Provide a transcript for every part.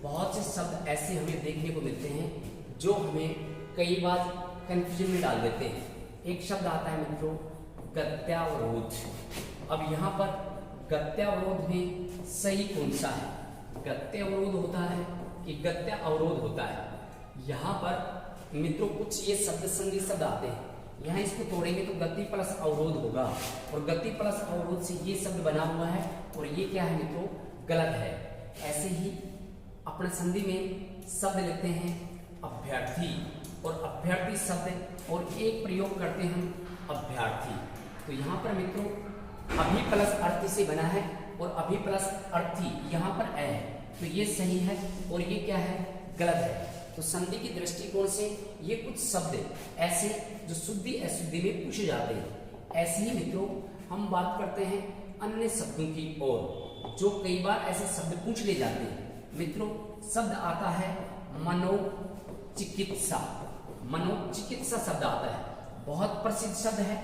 बहुत से शब्द ऐसे हमें देखने को मिलते हैं जो हमें कई बार कंफ्यूजन में डाल देते हैं। एक शब्द आता है मित्रों गत्यावरोध। अब यहाँ पर गत्यावरोध में सही कौन सा है? गत्यावरोध होता है कि गत्या अवरोध होता है? यहाँ पर मित्रों कुछ ये शब्द संधि शब्द आते हैं, यहाँ इसको तोड़ेंगे तो गति प्लस अवरोध होगा और गति प्लस अवरोध से ये शब्द बना हुआ है और ये क्या है मित्रों? गलत है। ऐसे ही अपने संधि में शब्द लेते हैं अभ्यर्थी और अभ्यर्थी शब्द और एक प्रयोग करते हैं हम अभ्यर्थी। तो यहाँ पर मित्रों अभि प्लस अर्थी से बना है और अभि प्लस अर्थी यहाँ पर है, तो ये सही है और ये क्या है? गलत है। तो संधि की दृष्टिकोण से ये कुछ शब्द ऐसे जो शुद्धि अशुद्धि में पूछे जाते हैं। ऐसे ही मित्रों हम बात करते हैं अन्य शब्दों की ओर जो कई बार ऐसे शब्द पूछ ले जाते हैं। मित्रों शब्द आता है मनोचिकित्सा। मनोचिकित्सा शब्द आता है, बहुत प्रसिद्ध शब्द है।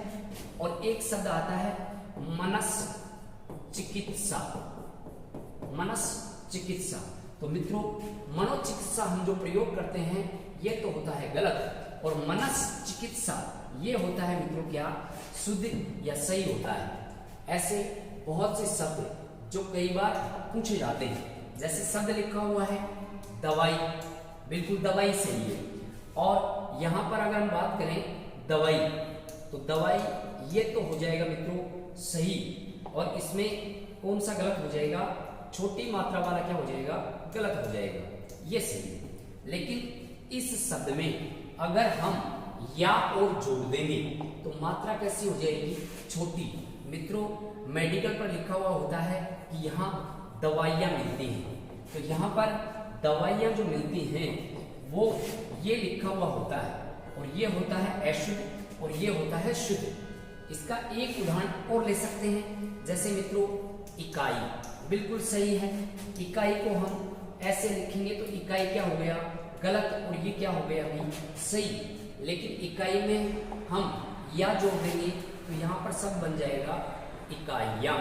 और एक शब्द आता है मनस चिकित्सा। मनस चिकित्सा। तो मित्रों मनोचिकित्सा हम जो प्रयोग करते हैं ये तो होता है गलत और मनस चिकित्सा ये होता है मित्रों क्या? शुद्ध या सही होता है। ऐसे बहुत से शब्द जो कई बार पूछे जाते हैं, जैसे शब्द लिखा हुआ है दवाई, बिल्कुल दवाई सही है। और यहां पर अगर हम बात करें दवाई, तो दवाई ये तो हो जाएगा मित्रों सही और इसमें कौन सा गलत हो जाएगा? छोटी मात्रा वाला क्या हो जाएगा? गलत हो जाएगा, ये सही है। लेकिन इस शब्द में अगर हम या और जोड़ देंगे तो मात्रा कैसी हो जाएगी? छोटी। मित्रों मेडिकल पर लिखा हुआ होता है कि यहाँ दवाइयाँ मिलती हैं, तो यहाँ पर दवाइयाँ जो मिलती हैं वो ये लिखा हुआ होता है और ये होता है अशुद्ध और ये होता है शुद्ध। इसका एक उदाहरण और ले सकते हैं, जैसे मित्रों इकाई, बिल्कुल सही है। इकाई को हम ऐसे लिखेंगे तो इकाई क्या हो गया? गलत और ये क्या हो गया अभी? सही। लेकिन इकाई में हम या जोड़ देंगे तो यहाँ पर शब्द बन जाएगा इकाइयाँ।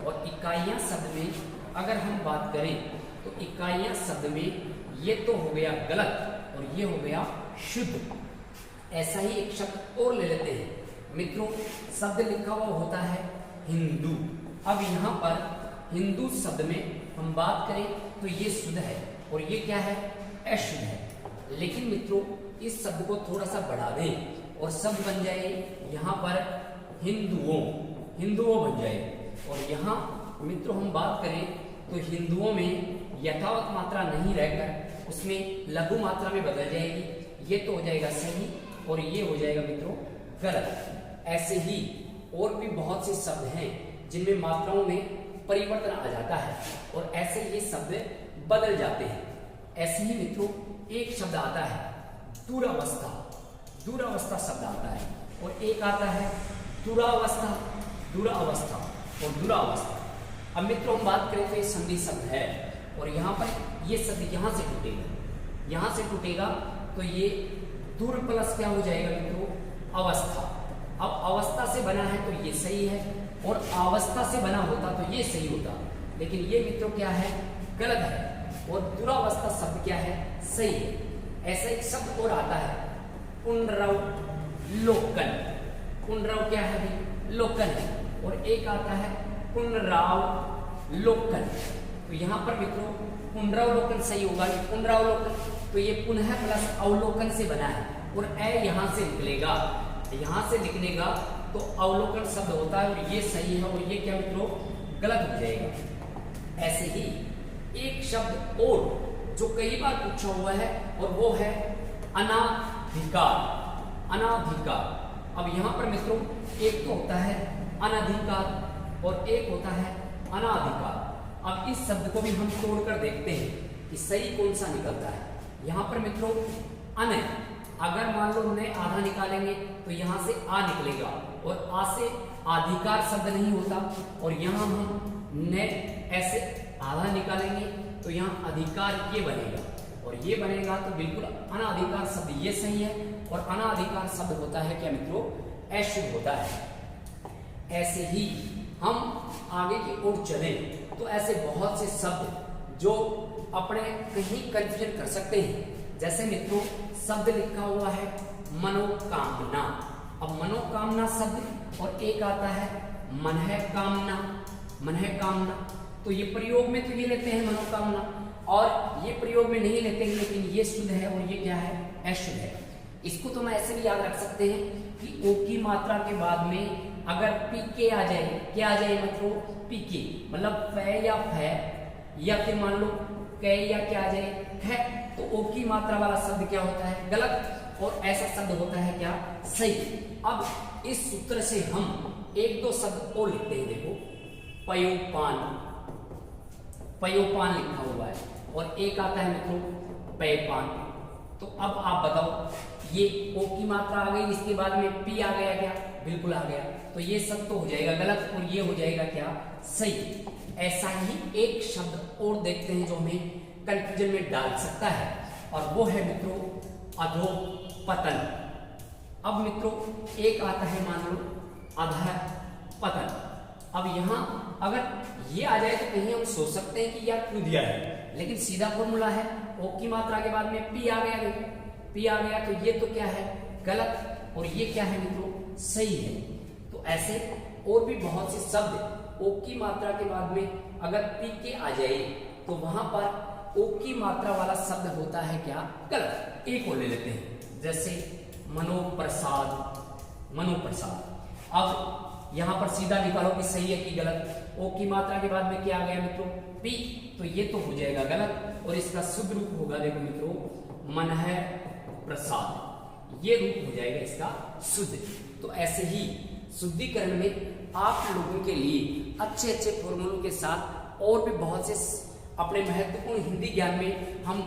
और इकाइयाँ शब्द में अगर हम बात करें तो इकाइयाँ शब्द में ये तो हो गया गलत और ये हो गया शुद्ध। ऐसा ही एक शब्द और ले लेते हैं मित्रों, शब्द लिखा हुआ होता है हिंदू। अब यहाँ पर हिंदू शब्द में हम बात करें तो ये शुद्ध है और ये क्या है? अशुद्ध है। लेकिन मित्रों इस शब्द को थोड़ा सा बढ़ा दें और शब्द बन जाए यहाँ पर हिंदुओं, हिंदुओं बन जाए। और यहाँ मित्रों हम बात करें तो हिंदुओं में यथावत मात्रा नहीं रहकर उसमें लघु मात्रा में बदल जाएगी, ये तो हो जाएगा सही और ये हो जाएगा मित्रों गलत। ऐसे ही और भी बहुत से शब्द हैं जिनमें मात्राओं में परिवर्तन आ जाता है और ऐसे ये शब्द बदल जाते हैं। ऐसे ही मित्रों एक शब्द आता है दुरावस्था। दुरावस्था शब्द आता है और एक आता है दुरावस्था, दुरावस्था और दुरावस्था। अब मित्रों हम बात करें तो ये संधि शब्द है और यहाँ पर ये शब्द यहाँ से टूटेगा, यहाँ से टूटेगा तो ये दूर प्लस क्या हो जाएगा मित्रों? अवस्था। अब अवस्था से बना है तो ये सही है और अवस्था से बना होता तो ये सही होता, लेकिन ये मित्रों क्या है? गलत है। और दुरावस्था शब्द क्या है? सही है। ऐसा एक शब्द और आता है पुनरावलोकन। पुनराव क्या है भाई? लोकन है। और एक आता है पुनरावलोकन। तो यहाँ पर मित्रों पुनरावलोकन सही होगा। पुनरावलोकन तो ये पुनः प्लस अवलोकन से बना है और ए यहाँ से निकलेगा, यहाँ से निकलेगा तो अवलोकन शब्द होता है और ये सही है और ये क्या मित्रों? गलत हो जाएगा। ऐसे ही एक शब्द और जो कई बार पूछा हुआ है और वो है अनाधिकार। अनाधिकार। अब यहाँ पर मित्रों एक तो होता है अनाधिकार और एक होता है अनाधिकार। अब इस शब्द को भी हम तोड़कर देखते हैं कि सही कौन सा निकलता है। यहाँ पर मित्रों अन, अगर मान लो हमने आधा निकालेंगे तो यहाँ से आ निकलेगा और आ से अधिकार शब्द नहीं होता और यहाँ हम ने ऐसे आधा निकालेंगे तो यहाँ अधिकार ये बनेगा और ये बनेगा तो बिल्कुल अनाधिकार शब्द ये सही है और अनाधिकार शब्द होता है क्या मित्रों? अशुद्ध होता है। ऐसे ही हम आगे की ओर चलें तो ऐसे बहुत से शब्द जो अपने कहीं कंफ्यूजन कर सकते हैं। जैसे मित्रों शब्द लिखा हुआ है मनोकामना। अब मनोकामना शब्द और एक आता है मन है कामना, मन है कामना। तो ये प्रयोग में तो ये लेते हैं मनोकामना और ये प्रयोग में नहीं लेते हैं, लेकिन ये शुद्ध है और ये क्या है, अशुद्ध है। इसको तो मैं ऐसे भी याद रख सकते हैं कि ओ की मात्रा के बाद में अगर पीके आ जाए, क्या आ जाए मित्रों, पीके, मतलब फै या फै या फिर मान लो कै या क्या आ जाए है, तो ओ की मात्रा वाला शब्द क्या होता है, गलत, और ऐसा शब्द होता है क्या, सही। अब इस सूत्र से हम एक दो शब्द और लिखते हैं। देखो पयोपान, पयोपान लिखा हुआ है और एक आता है मित्रों पेयपान। तो अब आप बताओ ये ओ की मात्रा आ गई, इसके बाद में पी आ गया क्या, बिल्कुल आ गया। तो ये सब तो हो जाएगा गलत और ये हो जाएगा क्या, सही। ऐसा ही एक शब्द और देखते हैं जो हमें कंफ्यूजन में डाल सकता है और वो है मित्रों अधोपतन। अब मित्रों एक आता है मान लो अधःपतन। अब यहां अगर ये आ जाए तो कहीं हम सोच सकते हैं कि यार क्यों दिया है, लेकिन सीधा फॉर्मूला है, ओ की मात्रा के बाद में पी आ गया, देखो पी आ गया, तो ये तो क्या है, गलत, और ये क्या है मित्रों, सही है। तो ऐसे और भी बहुत से शब्द ओ की मात्रा के बाद में अगर पी के आ जाए तो वहां पर ओ की मात्रा वाला शब्द होता है क्या, गलत। एक और ले लेते हैं, जैसे मनोप्रसाद, मनोप्रसाद। अब यहां पर सीधा निकालो कि सही है कि गलत। ओ की मात्रा के बाद में क्या आ गया मित्रों, पी, तो ये तो हो जाएगा गलत और इसका शुद्ध रूप होगा, देखो मित्रों मन है प्रसाद, ये रूप हो जाएगा इसका शुद्ध। तो ऐसे ही शुद्धिकरण में आप लोगों के लिए अच्छे अच्छे फॉर्मूलों के साथ और भी बहुत से अपने महत्वपूर्ण हिंदी ज्ञान में हम